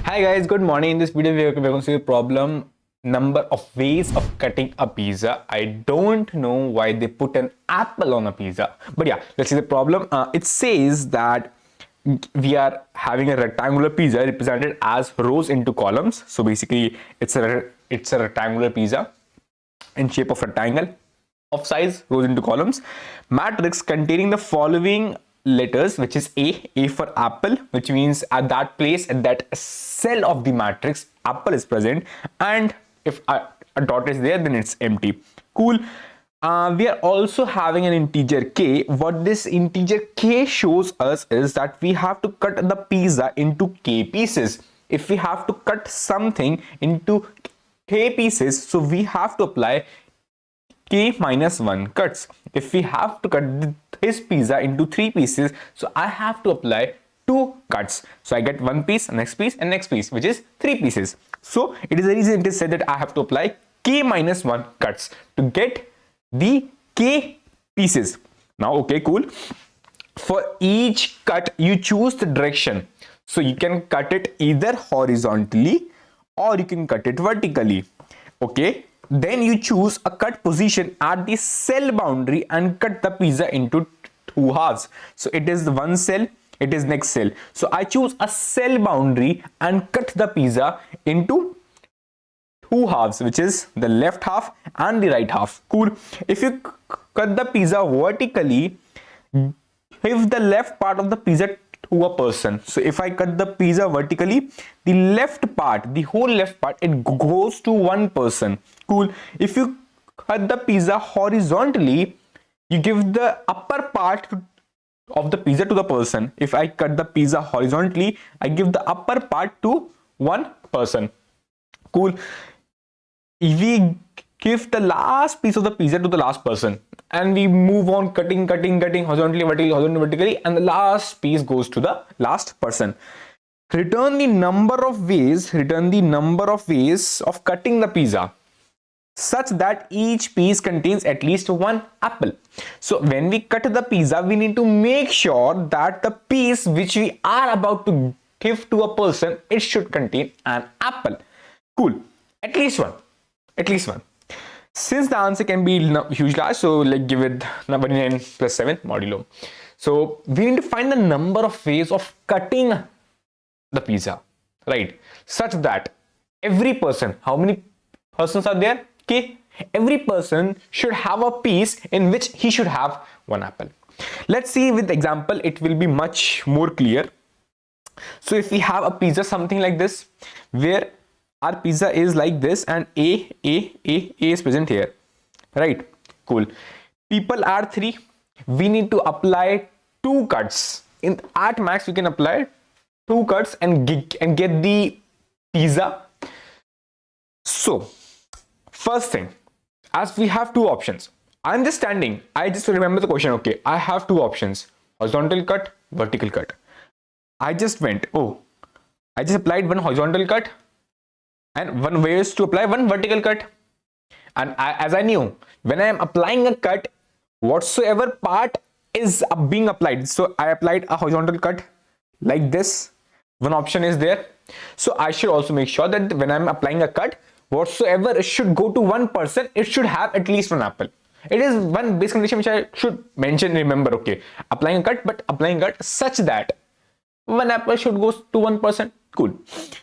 Hi guys, good morning. In this video, we're going to see the problem number of ways of cutting a pizza. I don't know why they put an apple on a pizza, but yeah, let's see the problem. It says that we are having a rectangular pizza represented as rows into columns. So basically, it's a rectangular pizza in shape of rectangle of size rows into columns matrix containing the following letters, which is A for apple, which means at that place, at that cell of the matrix, apple is present, and if a dot is there, then it's empty. Cool. We are also having an integer k. What this integer k shows us is that we have to cut the pizza into k pieces. If we have to cut something into k pieces, so we have to apply k minus 1 cuts. If we have to cut this pizza into 3 pieces, so I have to apply 2 cuts. So I get 1 piece, next piece, and next piece, which is 3 pieces. So it is the reason it is said that I have to apply k minus 1 cuts to get the k pieces. Now, okay, cool. For each cut, you choose the direction. So you can cut it either horizontally or you can cut it vertically. Okay. Then you choose a cut position at the cell boundary and cut the pizza into 2 halves. So it is one cell, it is next cell. So I choose a cell boundary and cut the pizza into 2 halves, which is the left half and the right half. Cool. If you cut the pizza vertically, give the left part of the pizza to a person. So if I cut the pizza vertically, the left part, the whole left part, it goes to one person. Cool. If you cut the pizza horizontally, you give the upper part of the pizza to the person. If I cut the pizza horizontally, I give the upper part to one person. Cool. We give the last piece of the pizza to the last person, and we move on cutting horizontally, vertically, and the last piece goes to the last person. Return the number of ways of cutting the pizza such that each piece contains at least one apple. So when we cut the pizza, we need to make sure that the piece which we are about to give to a person, it should contain an apple. Cool. At least one. Since the answer can be huge large, so like give it 9 plus 7 modulo. So we need to find the number of ways of cutting the pizza, right? Such that every person, how many persons are there? Okay, every person should have a piece in which he should have one apple. Let's see with example, it will be much more clear. So if we have a pizza something like this, where our pizza is like this and A is present here, right? Cool. People are 3. We need to apply 2 cuts. At max, we can apply 2 cuts and get the pizza. So first thing, as we have 2 options, I'm just standing. I just remember the question. Okay, I have 2 options: horizontal cut, vertical cut. I just applied one horizontal cut, and one way is to apply one vertical cut. And as I knew, when I am applying a cut, whatsoever part is being applied, so I applied a horizontal cut like this. One option is there. So I should also make sure that when I'm applying a cut, whatsoever should go to one person, it should have at least one apple. It is one basic condition which I should mention. Remember, okay, applying a cut such that one apple should go to one person. Cool.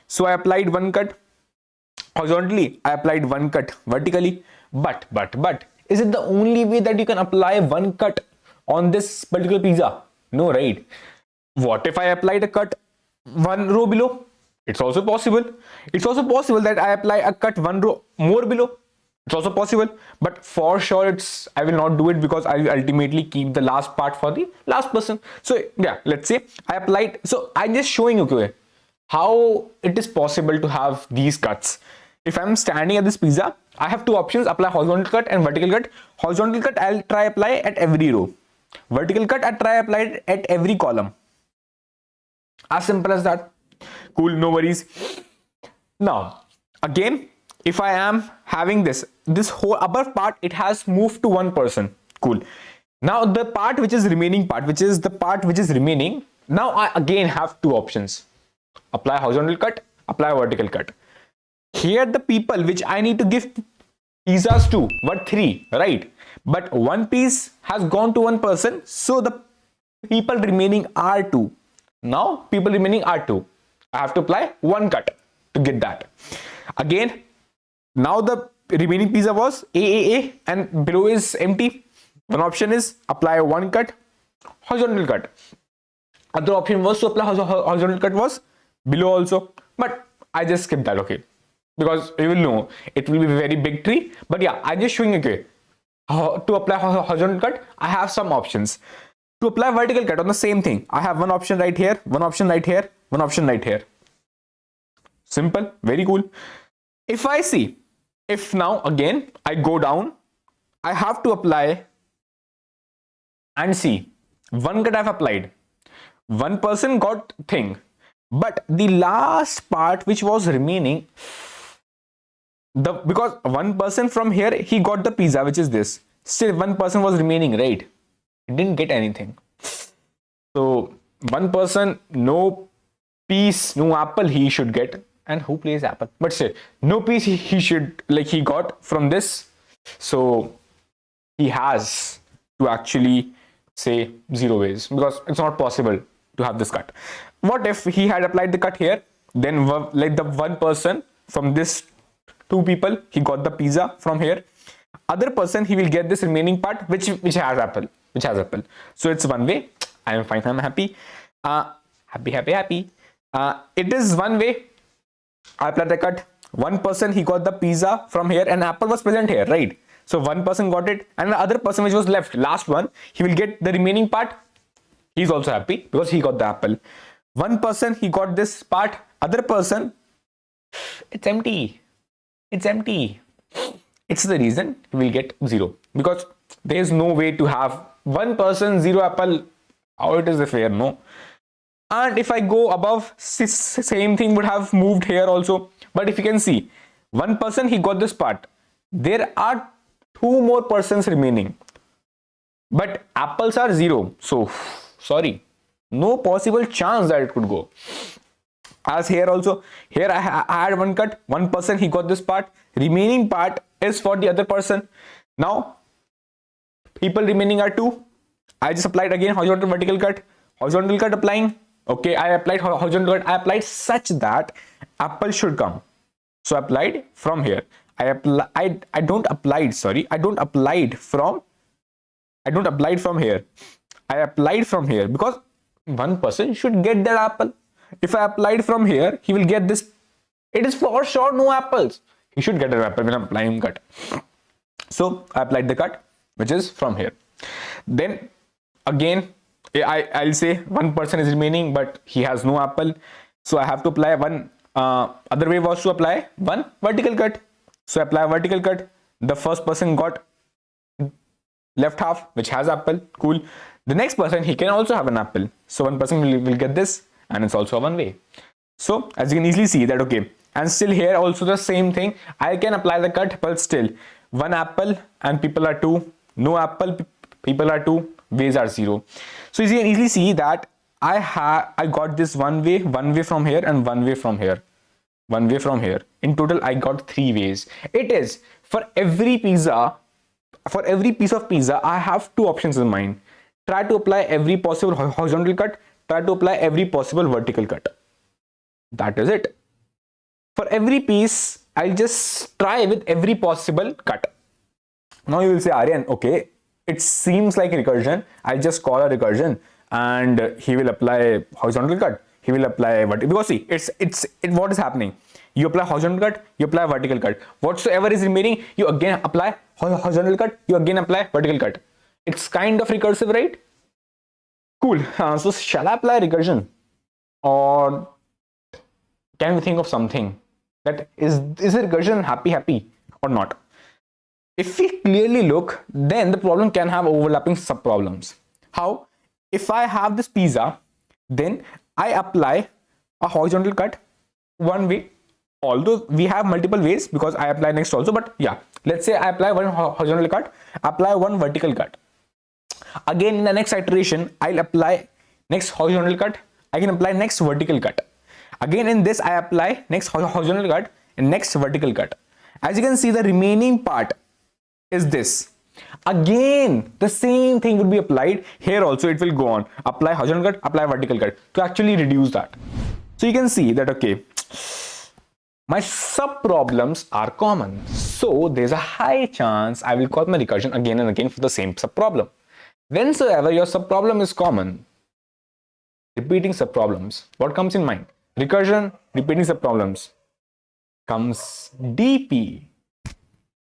So I applied one cut horizontally, I applied one cut vertically. But is it the only way that you can apply one cut on this particular pizza? No, right? What if I applied a cut one row below? It's also possible. It's also possible that I apply a cut one row more below. It's also possible, but for sure I will not do it because I will ultimately keep the last part for the last person. So yeah, let's say I applied. So I'm just showing you how it is possible to have these cuts. If I'm standing at this pizza, I have 2 options: apply horizontal cut and vertical cut. Horizontal cut, I'll try apply at every row. Vertical cut, I'll try apply it at every column. As simple as that. Cool, no worries. Now, again, if I am having this whole upper part, it has moved to one person. Cool. Now the part which is remaining, now I again have 2 options: apply horizontal cut apply a vertical cut. Here the people which I need to give pizzas to were 3, right? But one piece has gone to one person, so the people remaining are 2. Now people remaining are 2. I have to apply one cut to get that. Again, now the remaining pizza was A, and below is empty. One option is apply one cut, horizontal cut. Other option was to apply horizontal cut was below also, but I just skipped that, okay, because you will know it will be a very big tree. But yeah, I'm just showing, okay, how to apply horizontal cut. I have some options. To apply vertical cut on the same thing, I have one option right here, one option right here, one option right here. Simple, very cool. If I see, if now again I go down, I have to apply and see, one cut I've applied, one person got thing, but the last part which was remaining, because one person from here, he got the pizza, which is this, still one person was remaining, right? He didn't get anything. So one person, no piece, no apple he should get. And who plays apple? But say no piece he should, like, he got from this. So he has to actually say 0 ways, because it's not possible to have this cut. What if he had applied the cut here, then like the one person from this 2 people, he got the pizza from here. Other person, he will get this remaining part which has apple, so it's one way. I am fine, I'm happy. Happy. It is one way. I applied the cut. One person, he got the pizza from here, and apple was present here, right? So one person got it, and the other person which was left, last one, he will get the remaining part. He's also happy because he got the apple. One person, he got this part. Other person, it's empty. It's the reason he will get 0, because there is no way to have one person 0 apple. How it is fair? No. And if I go above, same thing would have moved here also. But if you can see, one person, he got this part. There are 2 more persons remaining, but apples are 0. So sorry, no possible chance that it could go. As here also, here I had one cut, one person, he got this part, remaining part is for the other person. Now people remaining are 2. I just applied again horizontal vertical cut, applying. Okay, I applied horizontal cut. I applied such that apple should come. So I applied from here. I don't apply from here. I applied from here because one person should get that apple. If I applied from here, he will get this. It is for sure no apples. He should get an apple when I'm applying cut. So I applied the cut, which is from here. Then again, I'll say one person is remaining, but he has no apple. So I have to apply one. Other way was to apply one vertical cut. So I apply vertical cut. The first person got left half, which has apple. Cool. The next person, he can also have an apple. So one person will get this, and it's also a one way. So as you can easily see that, okay, and still here also the same thing. I can apply the cut, but still one apple and people are 2. No apple, people are 2. Ways are 0. So you can easily see that I got this one way from here, and one way from here, one way from here. In total, I got 3 ways. It is for every pizza, for every piece of pizza, I have 2 options in mind. Try to apply every possible horizontal cut. Try to apply every possible vertical cut. That is it. For every piece, I'll just try with every possible cut. Now you will say, Aryan, okay, it seems like recursion. I just call a recursion, and he will apply horizontal cut. He will apply vertical, because see, what is happening? You apply horizontal cut, you apply vertical cut. Whatsoever is remaining, you again apply horizontal cut, you again apply vertical cut. It's kind of recursive, right? Cool. So shall I apply recursion, or can we think of something that is recursion happy or not? If we clearly look, then the problem can have overlapping sub problems. How? If I have this pizza, then I apply a horizontal cut one way, although we have multiple ways because I apply next also, but yeah, let's say I apply one horizontal cut, apply one vertical cut. Again, in the next iteration, I'll apply next horizontal cut, I can apply next vertical cut. Again in this I apply next horizontal cut and next vertical cut. As you can see, the remaining part is this. Again the same thing would be applied here also. It will go on, apply horizontal cut, apply vertical cut to actually reduce that. So you can see that, okay, my sub problems are common, so there's a high chance I will call my recursion again and again for the same sub problem. Whensoever your sub problem is common, repeating sub problems, what comes in mind? Recursion, repeating sub problems, comes DP.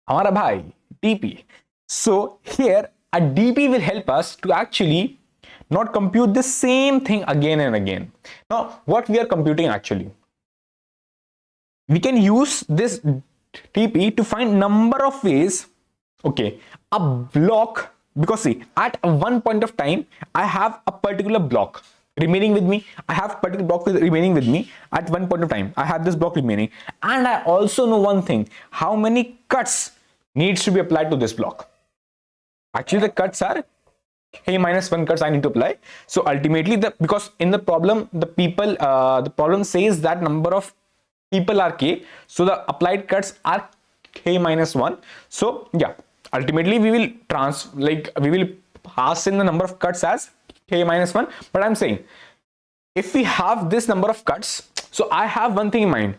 Hamara bhai, DP. So here a DP will help us to actually not compute the same thing again and again. Now what we are computing actually? We can use this DP to find number of ways, okay, a block, because see, at one point of time I have a particular block remaining with me. I have particular block remaining with me at one point of time. I have this block remaining, and I also know one thing: how many cuts needs to be applied to this block. Actually the cuts are k minus 1 cuts I need to apply. So ultimately, because in the problem the problem says that number of people are k, so the applied cuts are k minus 1. So yeah, ultimately we will pass in the number of cuts as k minus 1. But I'm saying, if we have this number of cuts, so I have one thing in mind.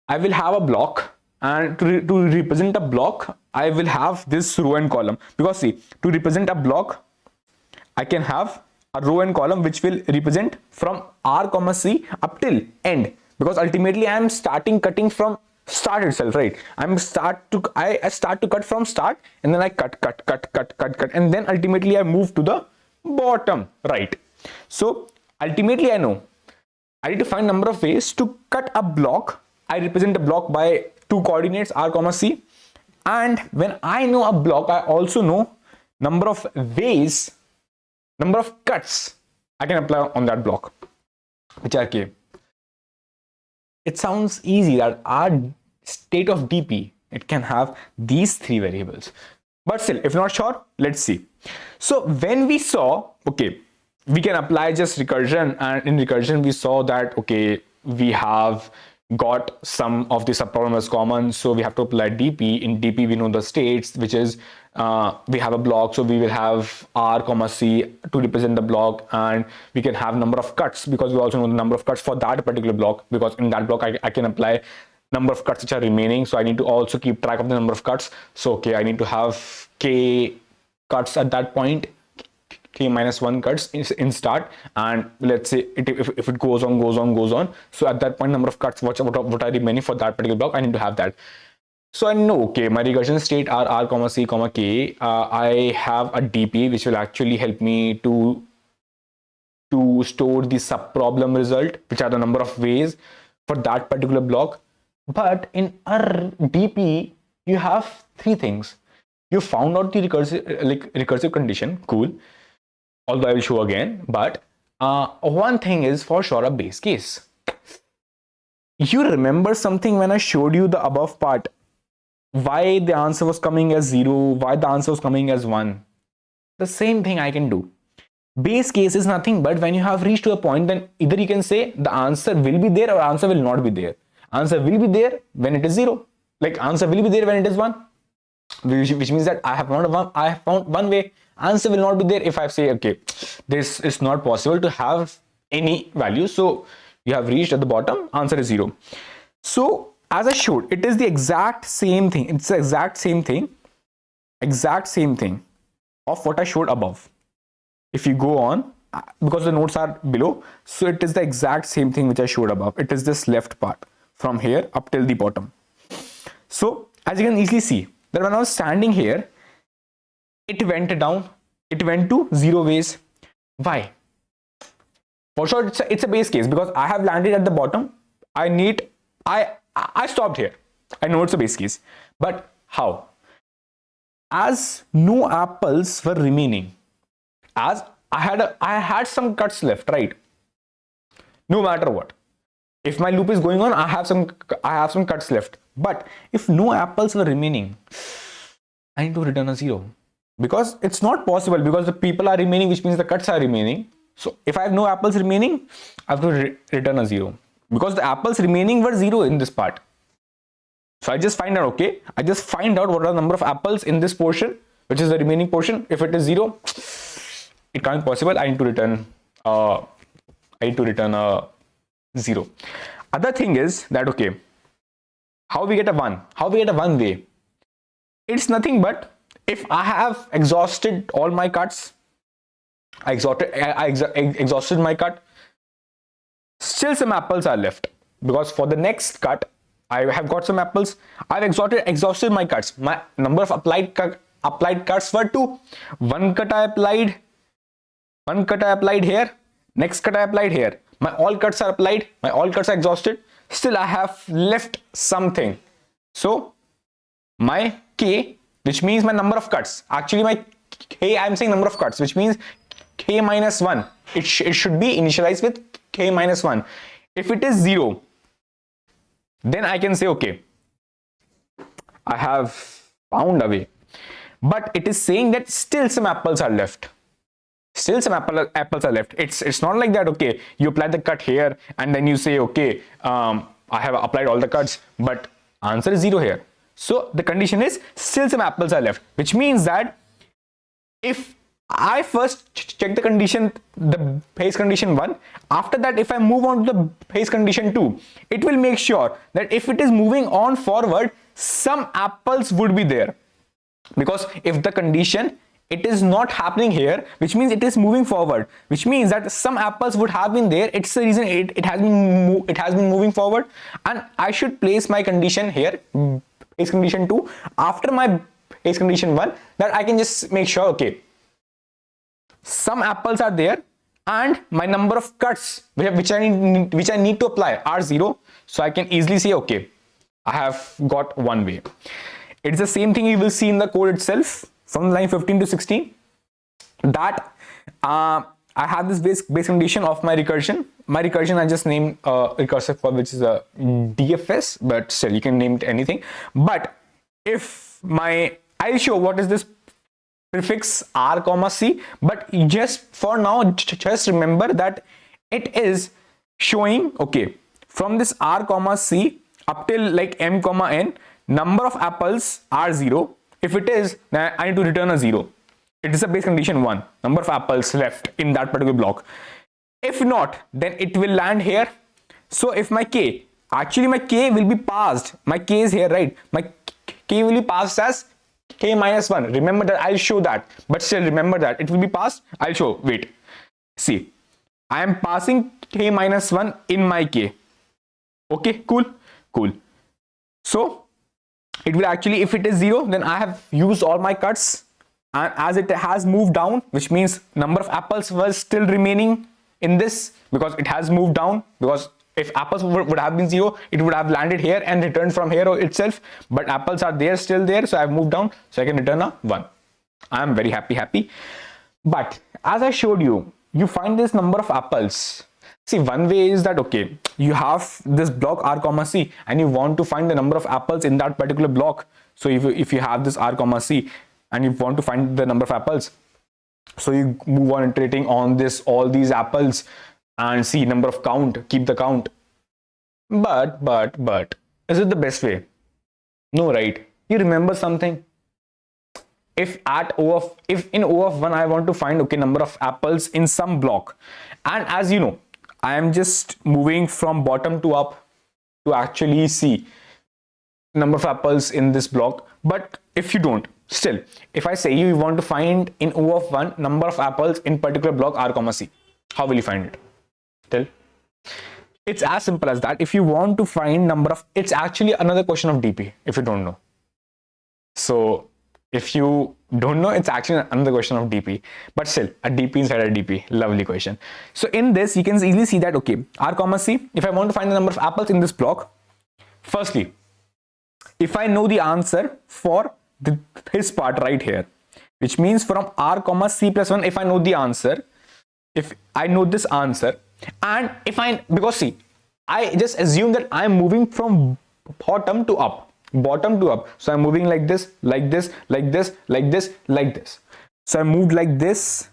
I will have a block, and to represent a block I will have this row and column, because see, to represent a block I can have a row and column which will represent from R comma C up till end, because ultimately I am starting cutting from start itself, right? I start to cut from start, and then I cut, and then ultimately I move to the bottom right. So ultimately I know I need to find number of ways to cut a block. I represent a block by two coordinates R comma C, and when I know a block, I also know number of ways, number of cuts I can apply on that block, which are k. It sounds easy that our state of DP, it can have these three variables, but still, if not sure, let's see. So when we saw, okay, we can apply just recursion, and in recursion we saw that, okay, we have got some of the subproblem as common, so we have to apply DP. In DP we know the states, which is we have a block, so we will have R comma C to represent the block, and we can have number of cuts because we also know the number of cuts for that particular block, because in that block I can apply number of cuts which are remaining, so I need to also keep track of the number of cuts. So okay, I need to have k cuts at that point, k minus 1 cuts in start, and let's say if it goes on, so at that point number of cuts what are remaining for that particular block, I need to have that. So I know, okay, my recursion state are R comma C comma K. I have a DP which will actually help me to store the sub problem result, which are the number of ways for that particular block. But in our DP you have three things. You found out the recursive condition, cool, although I will show again, but one thing is for sure a base case. You remember something when I showed you the above part, why the answer was coming as 0, why the answer was coming as 1? The same thing I can do. Base case is nothing but when you have reached to a point, then either you can say the answer will be there or answer will not be there. Answer will be there when it is 0, like answer will be there when it is 1, which means that I have found one way. Answer will not be there if I say, okay, this is not possible to have any value, so you have reached at the bottom, answer is 0. So as I showed, it is the exact same thing. It's the exact same thing of what I showed above. If you go on, because the notes are below, so it is the exact same thing which I showed above. It is this left part from here up till the bottom. So as you can easily see that when I was standing here, it went down, it went to 0 ways. Why? For sure it's a base case, because I have landed at the bottom. I stopped here. I know it's a base case, but how? As no apples were remaining, as I had some cuts left, right? No matter what, if my loop is going on, I have some cuts left. But if no apples were remaining, I need to return a 0, because it's not possible, because the people are remaining, which means the cuts are remaining. So if I have no apples remaining, I have to return a 0. because the apples remaining were 0 in this part. So I just find out, okay, I just find out what are the number of apples in this portion, which is the remaining portion. If it is 0, it can't be possible. I need to return 0. Other thing is that, okay, how we get a 1? How we get a 1 way? It's nothing but if I have exhausted all my cuts, I exhausted my cut, still some apples are left, because for the next cut I have got some apples. I've exhausted my cuts. My number of applied cuts were 2. One cut I applied here, next cut I applied here. My all cuts are applied, my all cuts are exhausted, still I have left something. So my k, which means my number of cuts, actually my k, I'm saying number of cuts, which means k minus 1. It should be initialized with k minus 1. If it is 0, then I can say, okay, I have found a way. But it is saying that still some apples are left. Still some apples are left. It's not like that, okay, you apply the cut here and then you say, okay, I have applied all the cuts, but answer is 0 here. So the condition is still some apples are left, which means that if I first check the condition, the base condition 1, after that if I move on to the base condition 2, it will make sure that if it is moving on forward, some apples would be there. Because if the condition, it is not happening here, which means it is moving forward, which means that some apples would have been there. It's the reason it has been moving forward, and I should place my condition here, base condition 2, after my base condition 1, that I can just make sure, okay, some apples are there and my number of cuts which I need to apply are 0. So I can easily say, okay, I have got 1 way. It's the same thing you will see in the code itself from line 15 to 16, that I have this base condition of my recursion. My recursion I just named recursive for, which is a DFS, but still you can name it anything. But if I'll show what is this prefix r comma c, but just for now just remember that it is showing, okay, from this r comma c up till like m comma n, number of apples are 0. If it is, then I need to return a 0. It is a base condition 1, number of apples left in that particular block. If not, then it will land here. So if my k, actually my k will be passed, my k is here, right? My k will be passed as k minus 1. Remember that, I'll show that, but still remember that it will be passed. I'll show, wait, see, I am passing k minus 1 in my k. Okay, cool. So it will actually, if it is 0, then I have used all my cuts, and as it has moved down, which means number of apples was still remaining in this, because it has moved down, because if apples would have been 0, it would have landed here and returned from here itself, but apples are there, still there, so I have moved down, so I can return a 1. I am very happy. But as I showed you, you find this number of apples. See, one way is that, okay, you have this block r comma c and you want to find the number of apples in that particular block. So if you have this r comma c and you want to find the number of apples, so you move on iterating on this, all these apples, and see number of count, keep the count. But is it the best way? No, right? You remember something? If in O of 1 I want to find, okay, number of apples in some block, and as you know, I am just moving from bottom to up to actually see number of apples in this block. But if you don't, still, if I say you want to find in O of 1 number of apples in particular block r comma c, how will you find it? Tell. It's as simple as that. If you want to find number of, it's actually another question of DP if you don't know. So if you don't know, it's actually another question of DP, but still a DP inside a DP. Lovely question. So in this, you can easily see that, okay, r comma c, if I want to find the number of apples in this block, firstly, if I know the answer for this part right here, which means from r comma c plus 1, if I know the answer, if I know this answer, and if because see, I just assume that I'm moving from bottom to up. So I'm moving like this, like this, like this, like this, like this. So I moved like this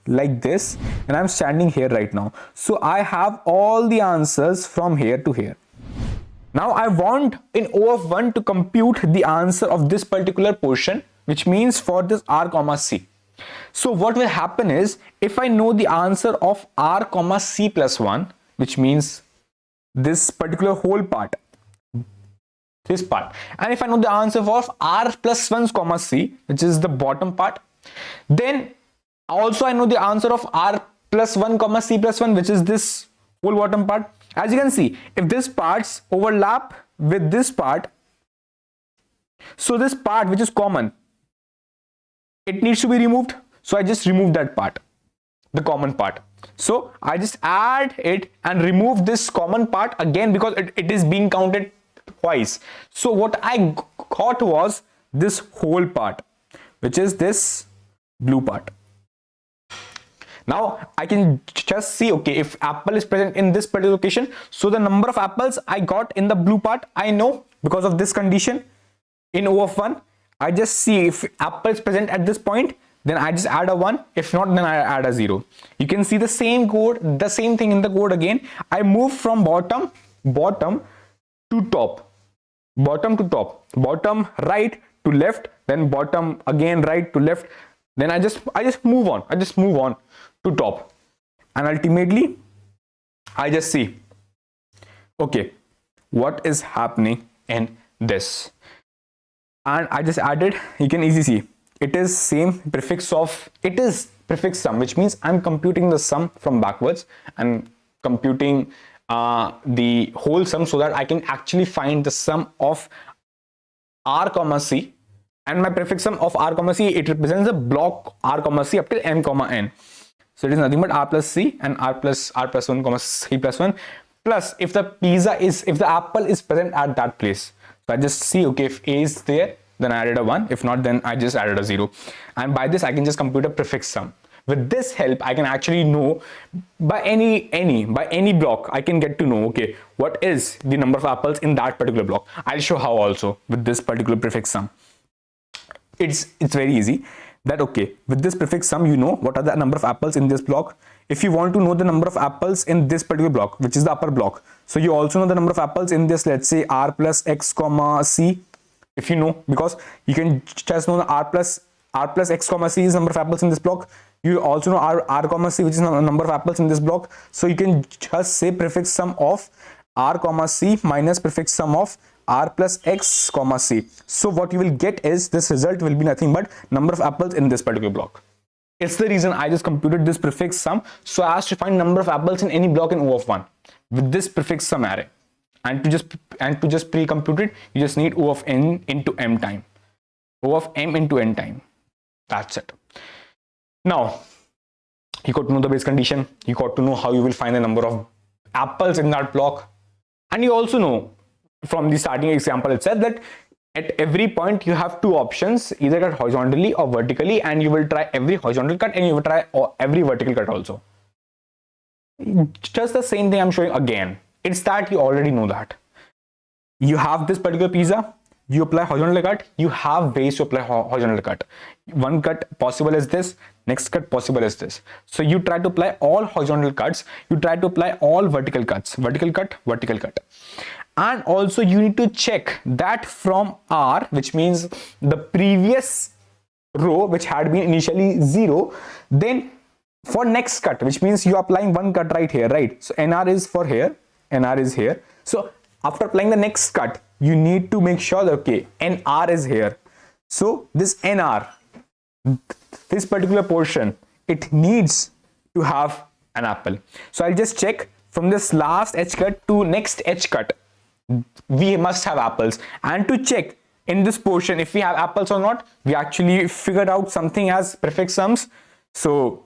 like this, and I'm standing here right now. So I have all the answers from here to here. Now I want in O of 1 to compute the answer of this particular portion, which means for this r comma c. So what will happen is, if I know the answer of r comma c plus 1, which means this particular whole part, this part, and if I know the answer of r plus 1 comma c, which is the bottom part, then also I know the answer of r plus 1 comma c plus 1, which is this whole bottom part. As you can see, if this parts overlap with this part, so this part which is common, it needs to be removed. So I just remove that part, the common part. So I just add it and remove this common part again, because it is being counted twice. So what I got was this whole part, which is this blue part. Now I can just see, okay, if apple is present in this particular location, so the number of apples I got in the blue part, I know because of this condition in O of 1. I just see if apple is present at this point, then I just add a 1. If not, then I add a 0. You can see the same code, the same thing in the code again. I move from bottom to top, bottom right to left, then bottom again right to left. Then I just move on. To top, and ultimately I just see, okay, what is happening in this, and I just added. You can easily see it is same prefix of, it is prefix sum, which means I'm computing the sum from backwards and computing the whole sum, so that I can actually find the sum of r comma c. And my prefix sum of r comma c, it represents the block r comma c up till m comma n. So it is nothing but r plus c and r plus 1 comma c plus 1, plus if the apple is present at that place. So I just see, okay, if a is there, then I added a 1. If not, then I just added a 0. And by this I can just compute a prefix sum. With this help, I can actually know by any block, I can get to know, okay, what is the number of apples in that particular block. I'll show how also with this particular prefix sum. It's very easy. That, okay, with this prefix sum, you know what are the number of apples in this block. If you want to know the number of apples in this particular block, which is the upper block, so you also know the number of apples in this, let's say r plus x comma c. If you know, because you can just know the r plus x comma c is number of apples in this block. You also know r comma c, which is the number of apples in this block. So you can just say prefix sum of r comma c minus prefix sum of r plus x comma c. So what you will get is, this result will be nothing but number of apples in this particular block. It's the reason I just computed this prefix sum, so as to find number of apples in any block in O of 1 with this prefix sum array. And to just pre-compute it, you just need O of n into m time, O of m into n time. That's it. Now you got to know the base condition, you got to know how you will find the number of apples in that block, and you also know from the starting example itself that at every point you have two options, either cut horizontally or vertically, and you will try every horizontal cut and you will try every vertical cut also. Just the same thing I'm showing again. It's that you already know that. You have this particular pizza, you apply horizontal cut, you have ways to apply horizontal cut. One cut possible is this, next cut possible is this. So you try to apply all horizontal cuts, you try to apply all vertical cuts, vertical cut, vertical cut. And also you need to check that from R, which means the previous row which had been initially 0, then for next cut, which means you are applying one cut right here, right? So NR is for here, NR is here. So after applying the next cut, you need to make sure that, okay, NR is here. So this NR, this particular portion, it needs to have an apple. So I'll just check from this last edge cut to next edge cut, we must have apples. And to check in this portion if we have apples or not, we actually figured out something as prefix sums. So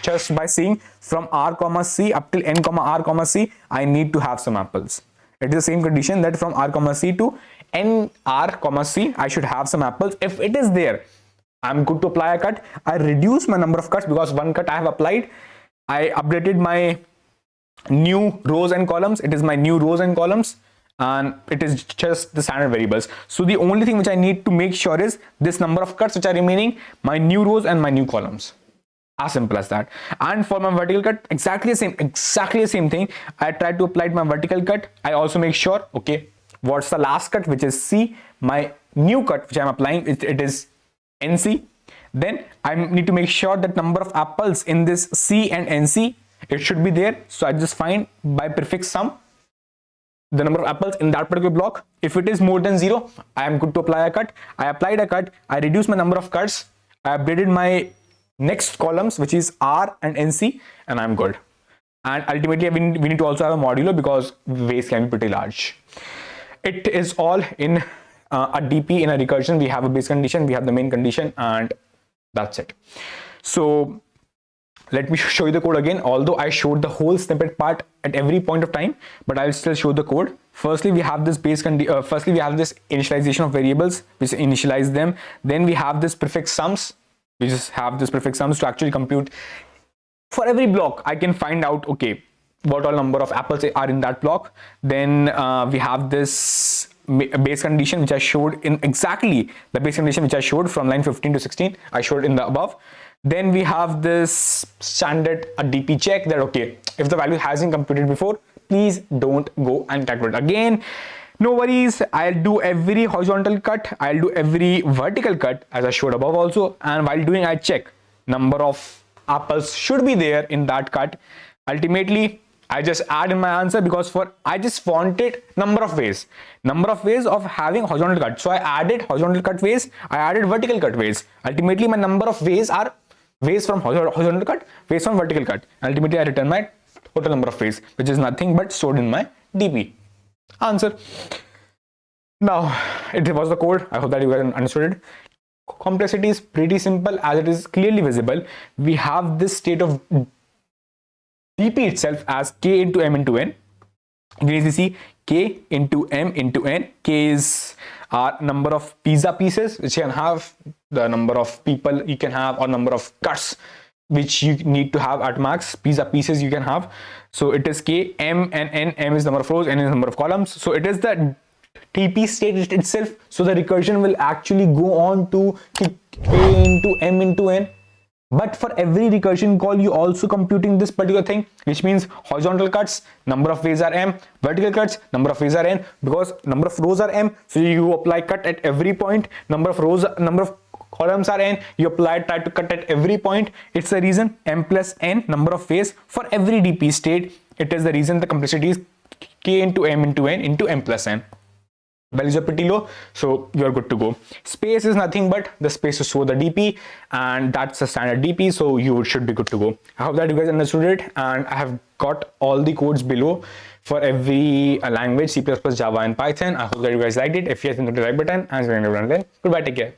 just by seeing from r comma c up till n comma r comma c, I need to have some apples. It is the same condition that from r comma c to n r comma c, I should have some apples. If it is there, I'm good to apply a cut. I reduce my number of cuts because one cut I have applied. I updated my new rows and columns. It is my new rows and columns, and it is just the standard variables. So the only thing which I need to make sure is this number of cuts which are remaining, my new rows and my new columns. As simple as that. And for my vertical cut, exactly the same thing. I try to apply my vertical cut. I also make sure, okay, what's the last cut, which is C. My new cut, which I'm applying, it is NC. Then I need to make sure that number of apples in this C and NC, it should be there. So I just find by prefix sum the number of apples in that particular block. If it is more than 0, I am good to apply a cut. I applied a cut. I reduced my number of cuts. I updated my next columns, which is R and NC, and I'm good. And ultimately, we need to also have a modulo because ways can be pretty large. It is all in a DP. In a recursion, we have a base condition, we have the main condition, and that's it. So let me show you the code again. Although I showed the whole snippet part at every point of time, but I'll still show the code. Firstly, we have this firstly we have this initialization of variables, which initialize them. Then we have this prefix sums. We just have this prefix sums to actually compute. For every block, I can find out, okay, what all number of apples are in that block. Then we have this base condition, which I showed in exactly the base condition which I showed from line 15 to 16. I showed in the above. Then we have this standard DP check that, okay, if the value hasn't computed before, please don't go and calculate again. No worries, I'll do every horizontal cut, I'll do every vertical cut as I showed above also, and while doing I check number of apples should be there in that cut. Ultimately, I just add in my answer because I just wanted number of ways of having horizontal cut. So I added horizontal cut ways, I added vertical cut ways. Ultimately, my number of ways are ways from horizontal cut, ways from vertical cut. Ultimately, I return my total number of ways, which is nothing but stored in my DP. Answer. Now, it was the code. I hope that you guys understood it. Complexity is pretty simple as it is clearly visible. We have this state of DP itself as K into M into N. You can easily see K into M into N. K is our number of pizza pieces which you can have, the number of people you can have, or number of cuts which you need to have at max, pizza pieces you can have. So it is K, M and N. M is number of rows, N is number of columns. So it is the TP state itself. So the recursion will actually go on to K into M into N. But for every recursion call, you also computing this particular thing, which means horizontal cuts, number of ways are M, vertical cuts, number of ways are N, because number of rows are M. So you apply cut at every point. Number of rows, number of columns are N. You try to cut at every point. It's the reason M plus N, number of ways for every DP state. It is the reason the complexity is K into M into N into M plus N. Values are pretty low, so you're good to go. Space is nothing but the space to store the DP, and that's a standard DP, so you should be good to go. I hope that you guys understood it, and I have got all the codes below for every language, C++, Java, and Python. I hope that you guys liked it. If you guys hit the like button, and goodbye, take care.